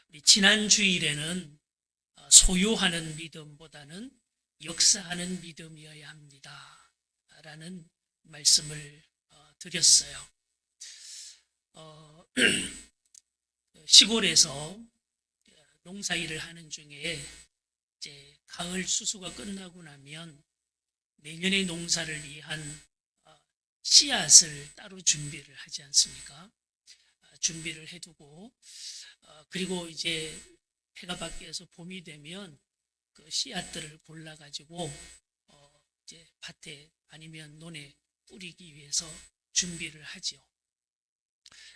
우리 지난 주일에는 소유하는 믿음보다는 역사하는 믿음이어야 합니다. 라는 말씀을 드렸어요. 시골에서 농사일을 하는 중에 이제 가을 수수가 끝나고 나면 내년의 농사를 위한 씨앗을 따로 준비를 하지 않습니까? 준비를 해두고 그리고 이제 해가 밖에서 봄이 되면 그 씨앗들을 골라가지고 이제 밭에 아니면 논에 뿌리기 위해서 준비를 하지요.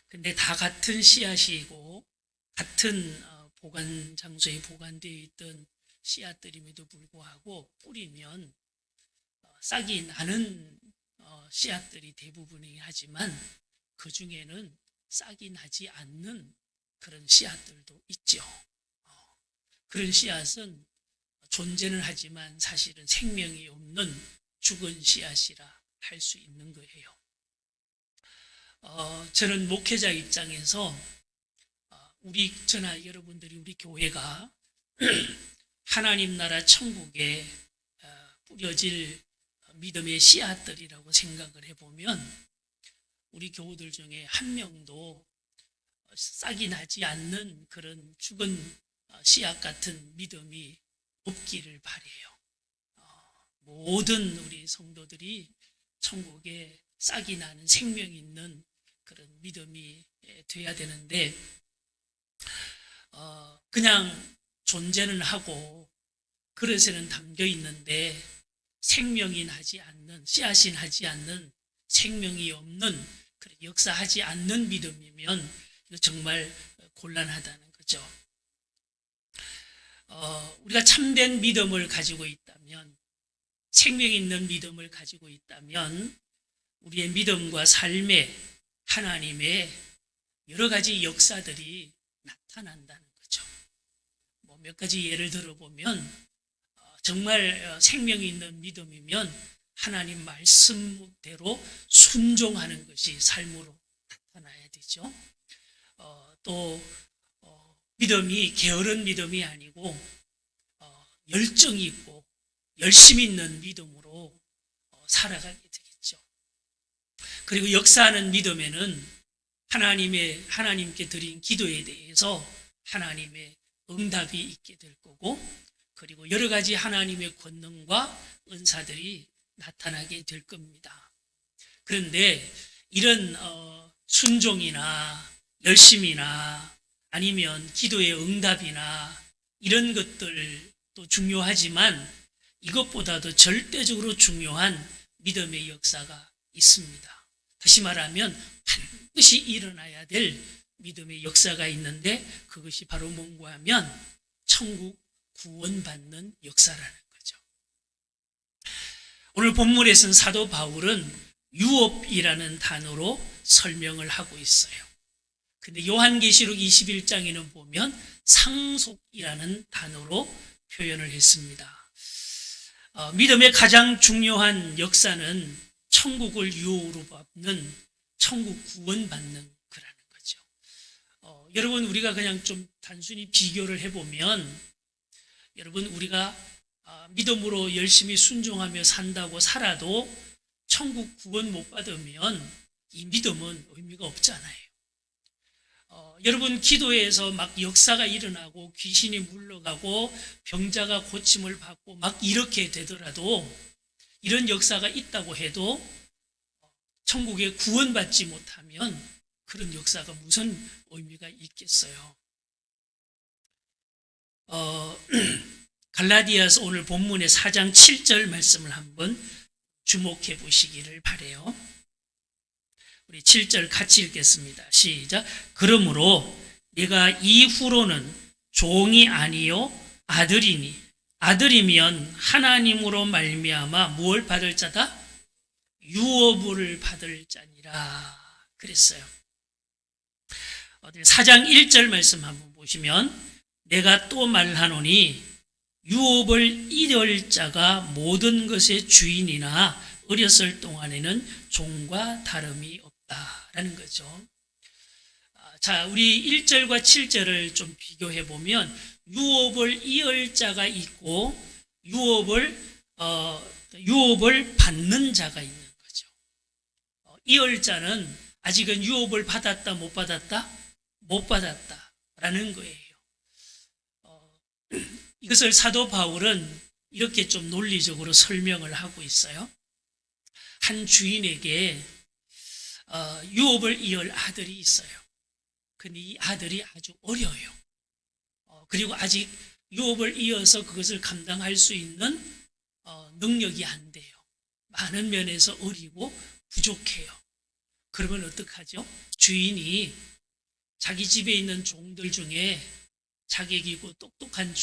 근데 다 같은 씨앗이고 같은 보관 장소에 보관되어 있던 씨앗들임에도 불구하고 뿌리면 싹이 나는 씨앗들이 대부분이긴 하지만 그 중에는 싹이 나지 않는 그런 씨앗들도 있죠. 그런 씨앗은 존재는 하지만 사실은 생명이 없는 죽은 씨앗이라 할 수 있는 거예요. 저는 목회자 입장에서 저나 여러분들이 우리 교회가 하나님 나라 천국에 뿌려질 믿음의 씨앗들이라고 생각을 해보면 우리 교우들 중에 한 명도 싹이 나지 않는 그런 죽은 씨앗 같은 믿음이 없기를 바라요. 모든 우리 성도들이 천국에 싹이 나는 생명이 있는 그런 믿음이 돼야 되는데 그냥 존재는 하고 그릇에는 담겨 있는데 생명이 나지 않는, 씨앗이 나지 않는, 생명이 없는, 역사하지 않는 믿음이면 이거 정말 곤란하다는 거죠. 우리가 참된 믿음을 가지고 있다면, 생명 있는 믿음을 가지고 있다면 우리의 믿음과 삶에 하나님의 여러 가지 역사들이 나타난다는 거죠. 몇 가지 예를 들어보면 정말 생명이 있는 믿음이면 하나님 말씀대로 순종하는 것이 삶으로 나타나야 되죠. 또 믿음이 게으른 믿음이 아니고 열정이 있고 열심히 있는 믿음으로 살아가게 되겠죠. 그리고 역사하는 믿음에는 하나님께 드린 기도에 대해서 하나님의 응답이 있게 될 거고 그리고 여러 가지 하나님의 권능과 은사들이 나타나게 될 겁니다. 그런데 이런 순종이나 열심이나 아니면 기도의 응답이나 이런 것들도 중요하지만 이것보다도 절대적으로 중요한 믿음의 역사가 있습니다. 다시 말하면 반드시 일어나야 될 믿음의 역사가 있는데 그것이 바로 뭔가 하면 천국 구원받는 역사라는 거죠. 오늘 본문에서는 사도 바울은 유업이라는 단어로 설명을 하고 있어요. 근데 요한계시록 21장에는 보면 상속이라는 단어로 표현을 했습니다. 믿음의 가장 중요한 역사는 천국을 유업으로 받는 천국 구원받는 거라는 거죠. 여러분 우리가 그냥 좀 단순히 비교를 해보면 여러분 우리가 믿음으로 열심히 순종하며 산다고 살아도 천국 구원 못 받으면 이 믿음은 의미가 없잖아요. 여러분 기도에서 막 역사가 일어나고 귀신이 물러가고 병자가 고침을 받고 막 이렇게 되더라도 이런 역사가 있다고 해도 천국에 구원받지 못하면 그런 역사가 무슨 의미가 있겠어요. 갈라디아서 오늘 본문의 4장 7절 말씀을 한번 주목해 보시기를 바라요. 우리 7절 같이 읽겠습니다. 시작. 그러므로 내가 이후로는 종이 아니요 아들이니 아들이면 하나님으로 말미암아 무엇을 받을 자다? 유업을 받을 자니라 그랬어요. 4장 1절 말씀 한번 보시면 내가 또 말하노니 유업을 잃을 자가 모든 것의 주인이나 어렸을 동안에는 종과 다름이 없다라는 거죠. 자, 우리 1절과 7절을 좀 비교해 보면 유업을 이을 자가 있고 유업을 받는 자가 있는 거죠. 이을 자는 아직은 유업을 받았다 못 받았다? 못 받았다라는 거예요. 이것을 사도 바울은 이렇게 좀 논리적으로 설명을 하고 있어요. 한 주인에게 유업을 이을 아들이 있어요. 근데 이 아들이 아주 어려요. 그리고 아직 유업을 이어서 그것을 감당할 수 있는 능력이 안 돼요. 많은 면에서 어리고 부족해요. 그러면 어떡하죠? 주인이 자기 집에 있는 종들 중에 자격 있고 똑똑한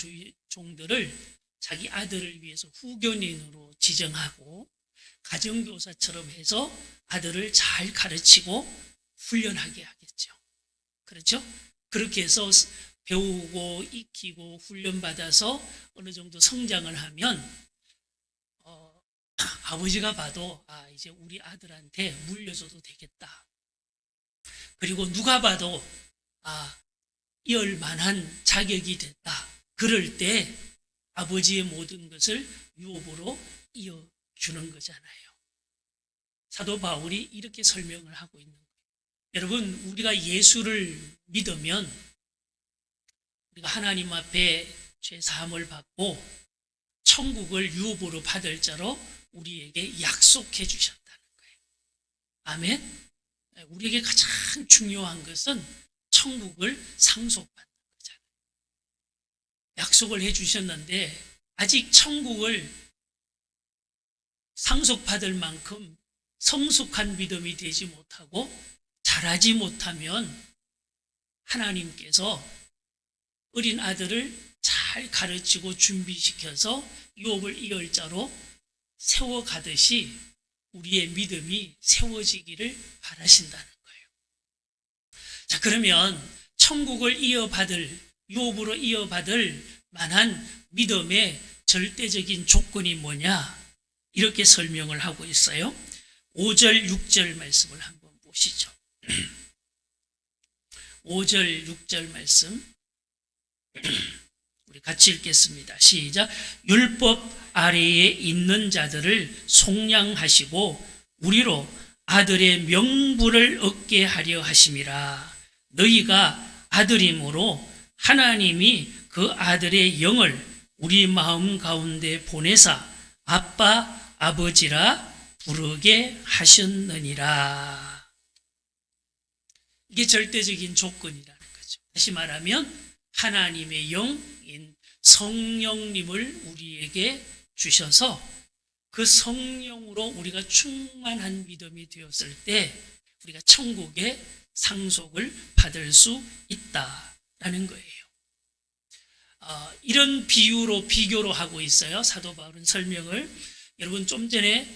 종들을 자기 아들을 위해서 후견인으로 지정하고 가정교사처럼 해서 아들을 잘 가르치고 훈련하게 하겠죠. 그렇죠? 그렇게 해서 배우고 익히고 훈련받아서 어느 정도 성장을 하면 아버지가 봐도 이제 우리 아들한테 물려줘도 되겠다. 그리고 누가 봐도 이을 만한 자격이 됐다. 그럴 때 아버지의 모든 것을 유업으로 이어주는 거잖아요. 사도 바울이 이렇게 설명을 하고 있는 거예요. 여러분, 우리가 예수를 믿으면 우리가 하나님 앞에 죄사함을 받고 천국을 유업으로 받을 자로 우리에게 약속해 주셨다는 거예요. 아멘. 우리에게 가장 중요한 것은 천국을 상속받는 거잖아요. 약속을 해 주셨는데 아직 천국을 상속받을 만큼 성숙한 믿음이 되지 못하고 잘하지 못하면 하나님께서 어린 아들을 잘 가르치고 준비시켜서 유업을 이을 자로 세워가듯이 우리의 믿음이 세워지기를 바라신다는 거예요. 자, 그러면 천국을 유업으로 이어받을 만한 믿음의 절대적인 조건이 뭐냐? 이렇게 설명을 하고 있어요. 5절, 6절 말씀을 한번 보시죠. 5절, 6절 말씀 우리 같이 읽겠습니다. 시작. 율법 아래에 있는 자들을 속량하시고 우리로 아들의 명분을 얻게 하려 하심이라. 너희가 아들임으로 하나님이 그 아들의 영을 우리 마음 가운데 보내사 아빠 아버지라 부르게 하셨느니라. 이게 절대적인 조건이라는 거죠. 다시 말하면 하나님의 영인 성령님을 우리에게 주셔서 그 성령으로 우리가 충만한 믿음이 되었을 때 우리가 천국의 상속을 받을 수 있다라는 거예요. 이런 비교로 하고 있어요. 사도 바울은 설명을. 여러분, 좀 전에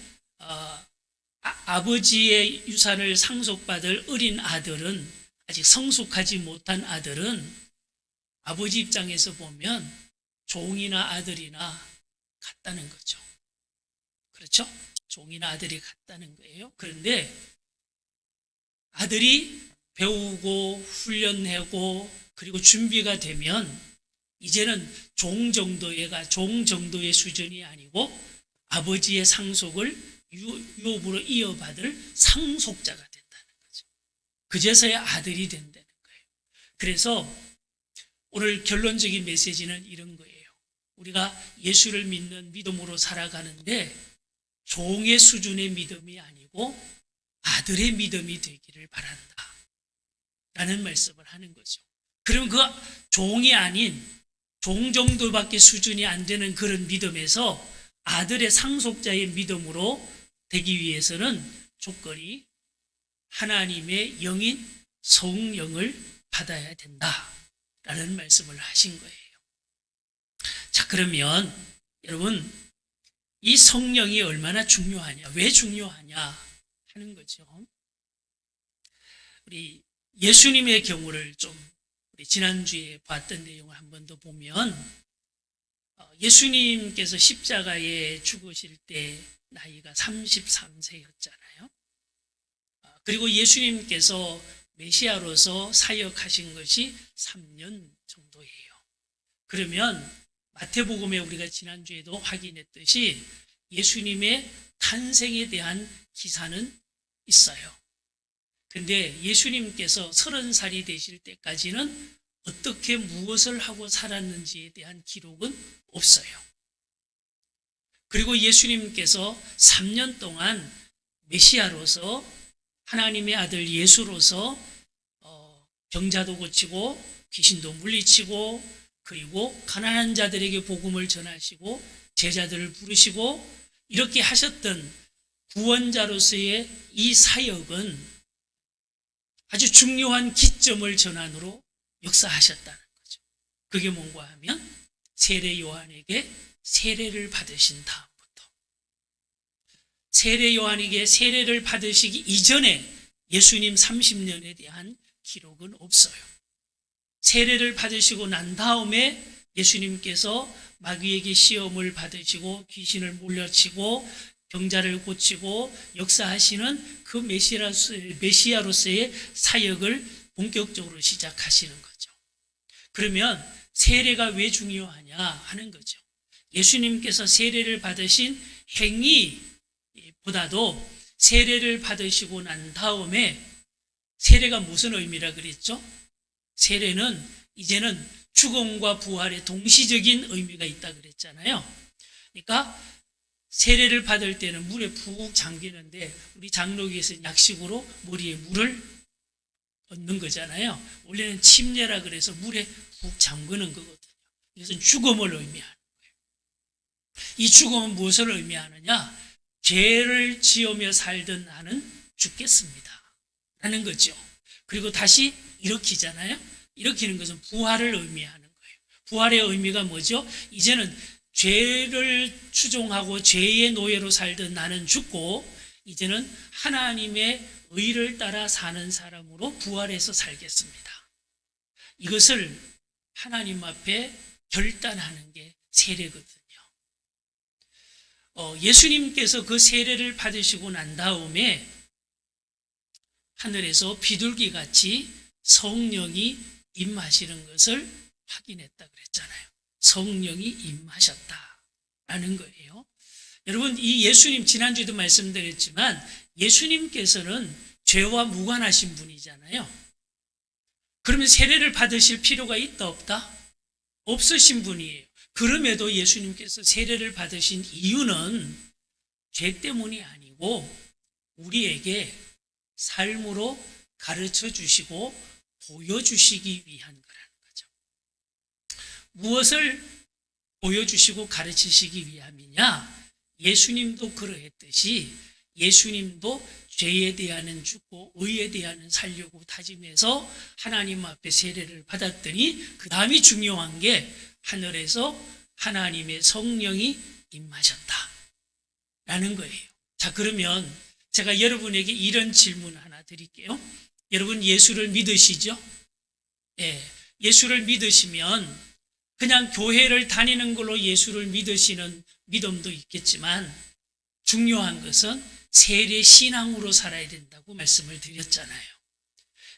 아버지의 유산을 상속받을 어린 아들은, 아직 성숙하지 못한 아들은 아버지 입장에서 보면 종이나 아들이나 같다는 거죠. 그렇죠? 종이나 아들이 같다는 거예요. 그런데 아들이 배우고 훈련하고 그리고 준비가 되면 이제는 종 정도의 수준이 아니고 아버지의 상속을 유업으로 이어받을 상속자가 된다는 거죠. 그제서야 아들이 된다는 거예요. 그래서 오늘 결론적인 메시지는 이런 거예요. 우리가 예수를 믿는 믿음으로 살아가는데 종의 수준의 믿음이 아니고 아들의 믿음이 되기를 바란다 라는 말씀을 하는 거죠. 그러면 그 종이 아닌 종 정도밖에 수준이 안 되는 그런 믿음에서 아들의 상속자의 믿음으로 되기 위해서는 조건이 하나님의 영인 성령을 받아야 된다라는 말씀을 하신 거예요. 자, 그러면 여러분, 이 성령이 얼마나 중요하냐, 왜 중요하냐 하는 거죠. 우리 예수님의 경우를 좀 우리 지난주에 봤던 내용을 한 번 더 보면 예수님께서 십자가에 죽으실 때 나이가 33세였잖아요. 그리고 예수님께서 메시아로서 사역하신 것이 3년 정도예요. 그러면 마태복음에 우리가 지난주에도 확인했듯이 예수님의 탄생에 대한 기사는 있어요. 근데 예수님께서 30살이 되실 때까지는 어떻게 무엇을 하고 살았는지에 대한 기록은 없어요. 그리고 예수님께서 3년 동안 메시아로서 하나님의 아들 예수로서 병자도 고치고 귀신도 물리치고 그리고 가난한 자들에게 복음을 전하시고 제자들을 부르시고 이렇게 하셨던 구원자로서의 이 사역은 아주 중요한 기점을 전환으로 역사하셨다는 거죠. 그게 뭔가 하면 세례 요한에게 세례를 받으신 다음부터 세례 요한에게 세례를 받으시기 이전에 예수님 30년에 대한 기록은 없어요. 세례를 받으시고 난 다음에 예수님께서 마귀에게 시험을 받으시고 귀신을 물려치고 병자를 고치고 역사하시는 그 메시아로서의 사역을 본격적으로 시작하시는 거죠. 그러면 세례가 왜 중요하냐 하는 거죠. 예수님께서 세례를 받으신 행위보다도 세례를 받으시고 난 다음에 세례가 무슨 의미라 그랬죠? 세례는 이제는 죽음과 부활의 동시적인 의미가 있다 그랬잖아요. 그러니까 세례를 받을 때는 물에 푹 잠기는데 우리 장로교에서 약식으로 머리에 물을 얹는 거잖아요. 원래는 침례라 그래서 물에 푹 잠그는 거거든요. 이것은 죽음을 의미하는 거예요. 이 죽음은 무엇을 의미하느냐? 죄를 지으며 살던 나는 죽겠습니다 라는 거죠. 그리고 다시 일으키잖아요. 일으키는 것은 부활을 의미하는 거예요. 부활의 의미가 뭐죠? 이제는 죄를 추종하고 죄의 노예로 살던 나는 죽고 이제는 하나님의 의를 따라 사는 사람으로 부활해서 살겠습니다. 이것을 하나님 앞에 결단하는 게 세례거든요. 예수님께서 그 세례를 받으시고 난 다음에 하늘에서 비둘기같이 성령이 임하시는 것을 확인했다 그랬잖아요. 성령이 임하셨다라는 거예요. 여러분, 이 예수님 지난주에도 말씀드렸지만 예수님께서는 죄와 무관하신 분이잖아요. 그러면 세례를 받으실 필요가 있다 없다? 없으신 분이에요. 그럼에도 예수님께서 세례를 받으신 이유는 죄 때문이 아니고 우리에게 삶으로 가르쳐 주시고 보여주시기 위한 거라는 거죠. 무엇을 보여주시고 가르치시기 위함이냐? 예수님도 그러했듯이 예수님도 죄에 대하여는 죽고 의에 대하여는 살려고 다짐해서 하나님 앞에 세례를 받았더니 그 다음이 중요한 게 하늘에서 하나님의 성령이 임하셨다라는 거예요. 자, 그러면 제가 여러분에게 이런 질문 하나 드릴게요. 여러분 예수를 믿으시죠? 예, 예수를 믿으시면 그냥 교회를 다니는 걸로 예수를 믿으시는 믿음도 있겠지만 중요한 것은 세례 신앙으로 살아야 된다고 말씀을 드렸잖아요.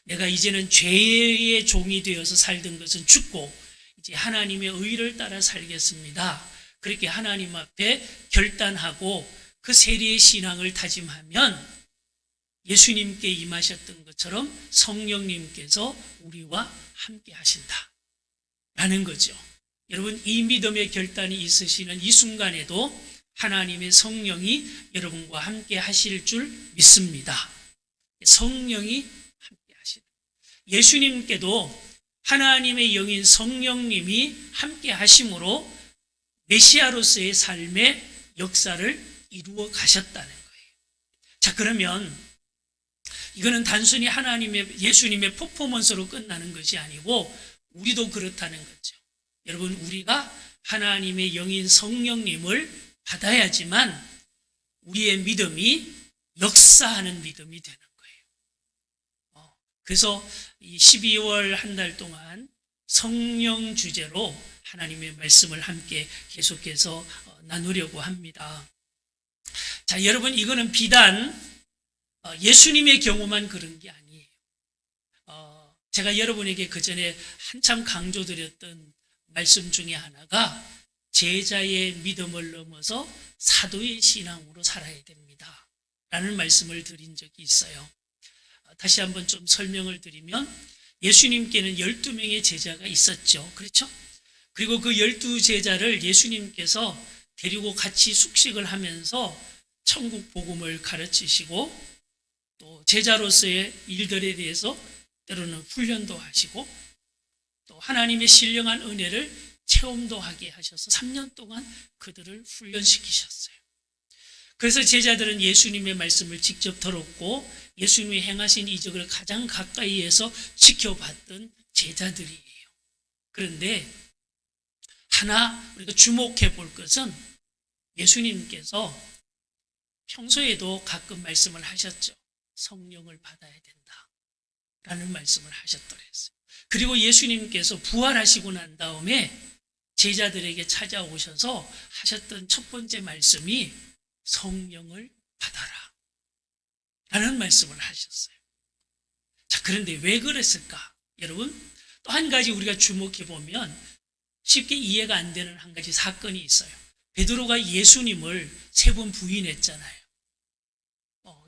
내가 이제는 죄의 종이 되어서 살던 것은 죽고 이제 하나님의 의를 따라 살겠습니다. 그렇게 하나님 앞에 결단하고 그 세례의 신앙을 다짐하면 예수님께 임하셨던 것처럼 성령님께서 우리와 함께 하신다라는 거죠. 여러분, 이 믿음의 결단이 있으시는 이 순간에도 하나님의 성령이 여러분과 함께 하실 줄 믿습니다. 성령이 함께 하시는. 예수님께도 하나님의 영인 성령님이 함께 하심으로 메시아로서의 삶의 역사를 이루어 가셨다는 거예요. 자, 그러면 이거는 단순히 예수님의 퍼포먼스로 끝나는 것이 아니고 우리도 그렇다는 거죠. 여러분, 우리가 하나님의 영인 성령님을 받아야지만 우리의 믿음이 역사하는 믿음이 되는 거예요. 그래서 이 12월 한 달 동안 성령 주제로 하나님의 말씀을 함께 계속해서 나누려고 합니다. 자, 여러분, 이거는 비단 예수님의 경우만 그런 게 아니에요. 제가 여러분에게 그 전에 한참 강조드렸던 말씀 중에 하나가 제자의 믿음을 넘어서 사도의 신앙으로 살아야 됩니다 라는 말씀을 드린 적이 있어요. 다시 한번 좀 설명을 드리면 예수님께는 12명의 제자가 있었죠. 그렇죠? 그리고 그 12제자를 예수님께서 데리고 같이 숙식을 하면서 천국 복음을 가르치시고 또 제자로서의 일들에 대해서 때로는 훈련도 하시고 또 하나님의 신령한 은혜를 체험도 하게 하셔서 3년 동안 그들을 훈련시키셨어요. 그래서 제자들은 예수님의 말씀을 직접 들었고 예수님이 행하신 이적을 가장 가까이에서 지켜봤던 제자들이에요. 그런데 하나 우리가 주목해 볼 것은 예수님께서 평소에도 가끔 말씀을 하셨죠. 성령을 받아야 된다 라는 말씀을 하셨더랬어요. 그리고 예수님께서 부활하시고 난 다음에 제자들에게 찾아오셔서 하셨던 첫 번째 말씀이 성령을 받아라 라는 말씀을 하셨어요. 자, 그런데 왜 그랬을까? 여러분, 또 한 가지 우리가 주목해 보면 쉽게 이해가 안 되는 한 가지 사건이 있어요. 베드로가 예수님을 3번 부인했잖아요.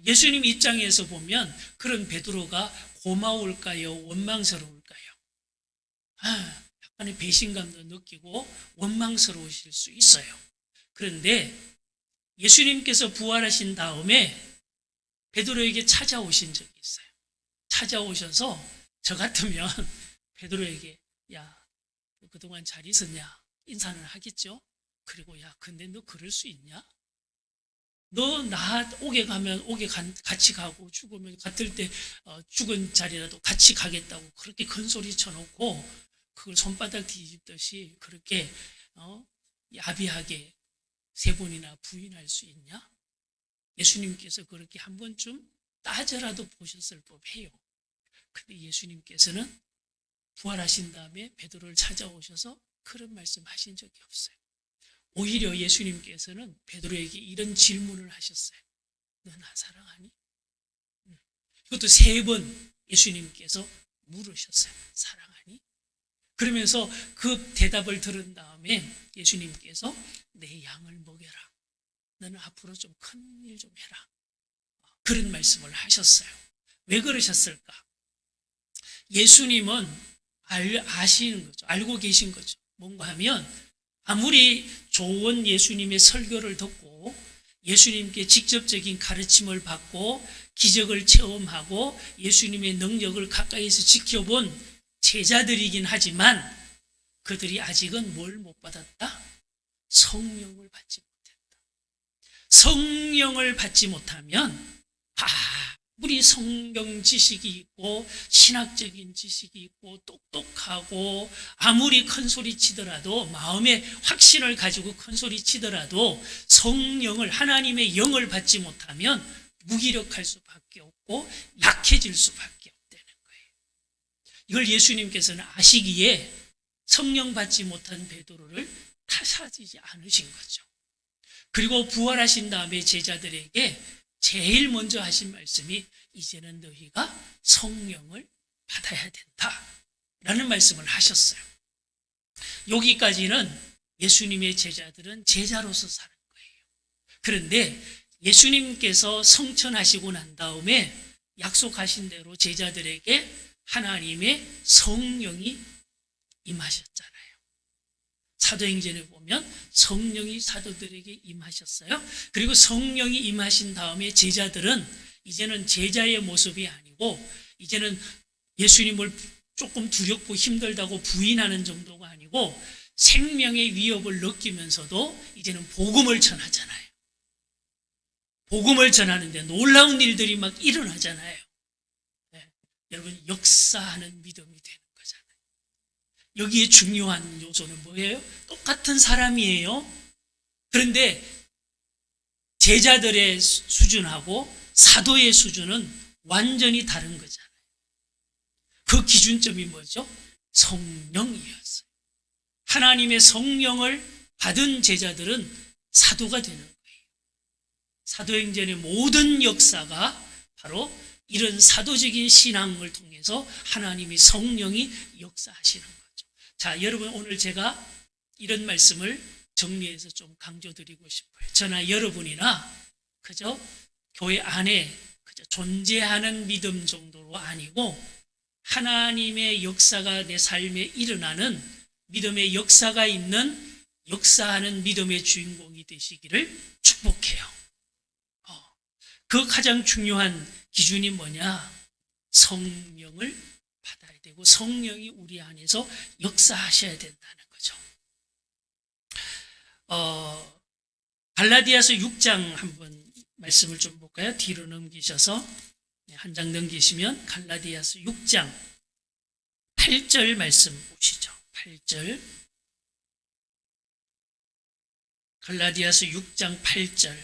예수님 입장에서 보면 그런 베드로가 고마울까요? 원망스러울까요? 약간의 배신감도 느끼고 원망스러우실 수 있어요. 그런데 예수님께서 부활하신 다음에 베드로에게 찾아오신 적이 있어요. 찾아오셔서 저 같으면 베드로에게 야, 너 그동안 잘 있었냐? 인사는 하겠죠? 그리고 야, 근데 너 그럴 수 있냐? 너 나 옥에 가면 옥에 같이 가고 죽으면 같을 때 죽은 자리라도 같이 가겠다고 그렇게 큰 소리 쳐놓고 그걸 손바닥 뒤집듯이 그렇게 야비하게 3번이나 부인할 수 있냐? 예수님께서 그렇게 한 번쯤 따져라도 보셨을 법해요. 근데 예수님께서는 부활하신 다음에 베드로를 찾아오셔서 그런 말씀 하신 적이 없어요. 오히려 예수님께서는 베드로에게 이런 질문을 하셨어요. 너 나 사랑하니? 이것도 3번 예수님께서 물으셨어요. 사랑하니? 그러면서 그 대답을 들은 다음에 예수님께서 내 양을 먹여라. 너는 앞으로 좀 큰 일 좀 해라. 그런 말씀을 하셨어요. 왜 그러셨을까? 예수님은 아시는 거죠. 알고 계신 거죠. 뭔가 하면 아무리 좋은 예수님의 설교를 듣고 예수님께 직접적인 가르침을 받고 기적을 체험하고 예수님의 능력을 가까이서 지켜본 제자들이긴 하지만 그들이 아직은 뭘 못 받았다? 성령을 받지 못했다. 성령을 받지 못하면 아무리 성경 지식이 있고 신학적인 지식이 있고 똑똑하고 아무리 큰 소리 치더라도 마음에 확신을 가지고 큰 소리 치더라도 성령을 하나님의 영을 받지 못하면 무기력할 수밖에 없고 약해질 수밖에 없다는 거예요. 이걸 예수님께서는 아시기에 성령 받지 못한 베드로를 탓하지 않으신 거죠. 그리고 부활하신 다음에 제자들에게 제일 먼저 하신 말씀이 이제는 너희가 성령을 받아야 된다 라는 말씀을 하셨어요. 여기까지는 예수님의 제자들은 제자로서 사는 거예요. 그런데 예수님께서 성천하시고 난 다음에 약속하신 대로 제자들에게 하나님의 성령이 임하셨잖아요. 사도행전에 보면 성령이 사도들에게 임하셨어요. 그리고 성령이 임하신 다음에 제자들은 이제는 제자의 모습이 아니고 이제는 예수님을 조금 두렵고 힘들다고 부인하는 정도가 아니고 생명의 위협을 느끼면서도 이제는 복음을 전하잖아요. 복음을 전하는데 놀라운 일들이 막 일어나잖아요. 네. 여러분, 역사하는 믿음이 되는 거잖아요. 여기에 중요한 요소는 뭐예요? 똑같은 사람이에요. 그런데 제자들의 수준하고 사도의 수준은 완전히 다른 거잖아요. 그 기준점이 뭐죠? 성령이었어요. 하나님의 성령을 받은 제자들은 사도가 되는 거예요. 사도행전의 모든 역사가 바로 이런 사도적인 신앙을 통해서 하나님의 성령이 역사하시는 거죠. 자, 여러분 오늘 제가 이런 말씀을 정리해서 좀 강조드리고 싶어요. 저나 여러분이나 그저 교회 안에 그저 존재하는 믿음 정도로 아니고 하나님의 역사가 내 삶에 일어나는 믿음의 역사가 있는 역사하는 믿음의 주인공이 되시기를 축복해요. 그 가장 중요한 기준이 뭐냐? 성령을 받아야 되고 성령이 우리 안에서 역사하셔야 된다는 거죠. 갈라디아서 6장 한번 말씀을 좀 볼까요? 뒤로 넘기셔서 한 장 넘기시면 갈라디아서 6장 8절 말씀 보시죠. 8절. 갈라디아서 6장 8절.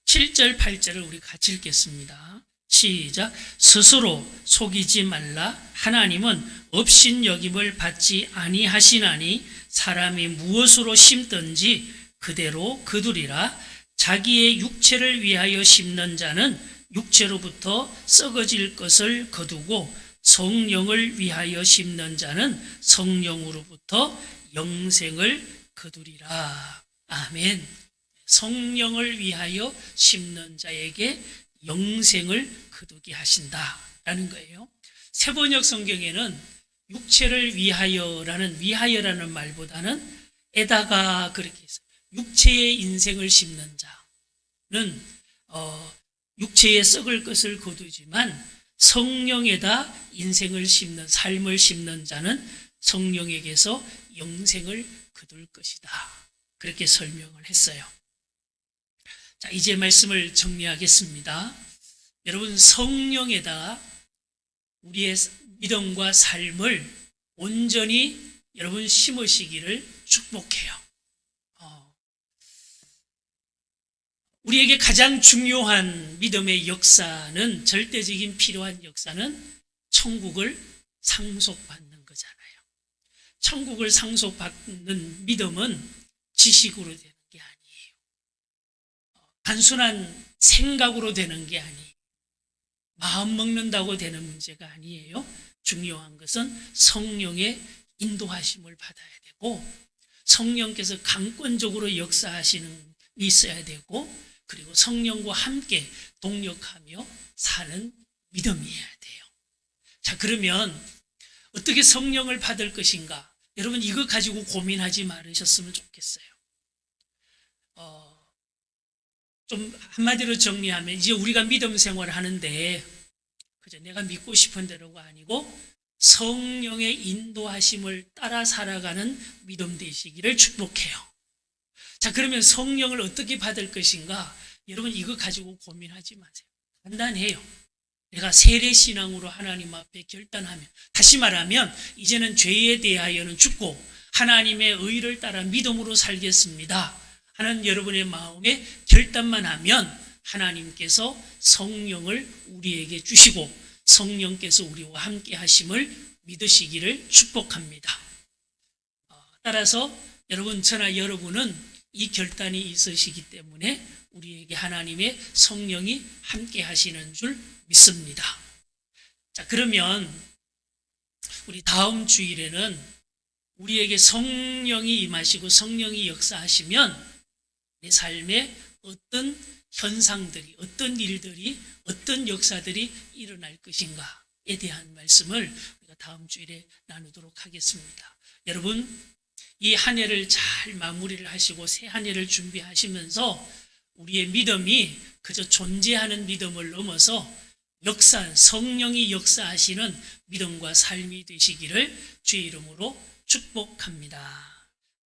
7절 8절을 우리 같이 읽겠습니다. 시작. 스스로 속이지 말라. 하나님은 업신여김을 받지 아니하시나니 사람이 무엇으로 심든지 그대로 거두리라. 자기의 육체를 위하여 심는 자는 육체로부터 썩어질 것을 거두고 성령을 위하여 심는 자는 성령으로부터 영생을 거두리라. 아멘. 성령을 위하여 심는 자에게 영생을 거두게 하신다라는 거예요. 세번역 성경에는 육체를 위하여라는 위하여라는 말보다는 에다가 그렇게 했어요. 육체의 인생을 심는 자는 육체에 썩을 것을 거두지만 성령에다 인생을 심는 삶을 심는 자는 성령에게서 영생을 거둘 것이다. 그렇게 설명을 했어요. 자, 이제 말씀을 정리하겠습니다. 여러분 성령에다 우리의 믿음과 삶을 온전히 여러분 심으시기를 축복해요. 우리에게 가장 중요한 믿음의 역사는 절대적인 필요한 역사는 천국을 상속받는 거잖아요. 천국을 상속받는 믿음은 지식으로 되는 게 아니에요. 단순한 생각으로 되는 게 아니에요. 마음 먹는다고 되는 문제가 아니에요. 중요한 것은 성령의 인도하심을 받아야 되고 성령께서 강권적으로 역사하시는 있어야 되고 그리고 성령과 함께 동력하며 사는 믿음이어야 돼요. 자, 그러면 어떻게 성령을 받을 것인가? 여러분 이거 가지고 고민하지 말으셨으면 좋겠어요. 좀 한마디로 정리하면 이제 우리가 믿음 생활을 하는데 그저 내가 믿고 싶은 대로가 아니고 성령의 인도하심을 따라 살아가는 믿음 되시기를 축복해요. 자, 그러면 성령을 어떻게 받을 것인가? 여러분 이거 가지고 고민하지 마세요. 간단해요. 내가 세례신앙으로 하나님 앞에 결단하면, 다시 말하면 이제는 죄에 대하여는 죽고 하나님의 의를 따라 믿음으로 살겠습니다 하는 여러분의 마음에 결단만 하면 하나님께서 성령을 우리에게 주시고 성령께서 우리와 함께 하심을 믿으시기를 축복합니다. 따라서 여러분, 저나 여러분은 이 결단이 있으시기 때문에 우리에게 하나님의 성령이 함께 하시는 줄 믿습니다. 자, 그러면 우리 다음 주일에는 우리에게 성령이 임하시고 성령이 역사하시면 내 삶에 어떤 현상들이, 어떤 일들이, 어떤 역사들이 일어날 것인가에 대한 말씀을 우리가 다음 주일에 나누도록 하겠습니다. 여러분, 이 한 해를 잘 마무리를 하시고 새 한 해를 준비하시면서 우리의 믿음이 그저 존재하는 믿음을 넘어서 성령이 역사하시는 믿음과 삶이 되시기를 주의 이름으로 축복합니다.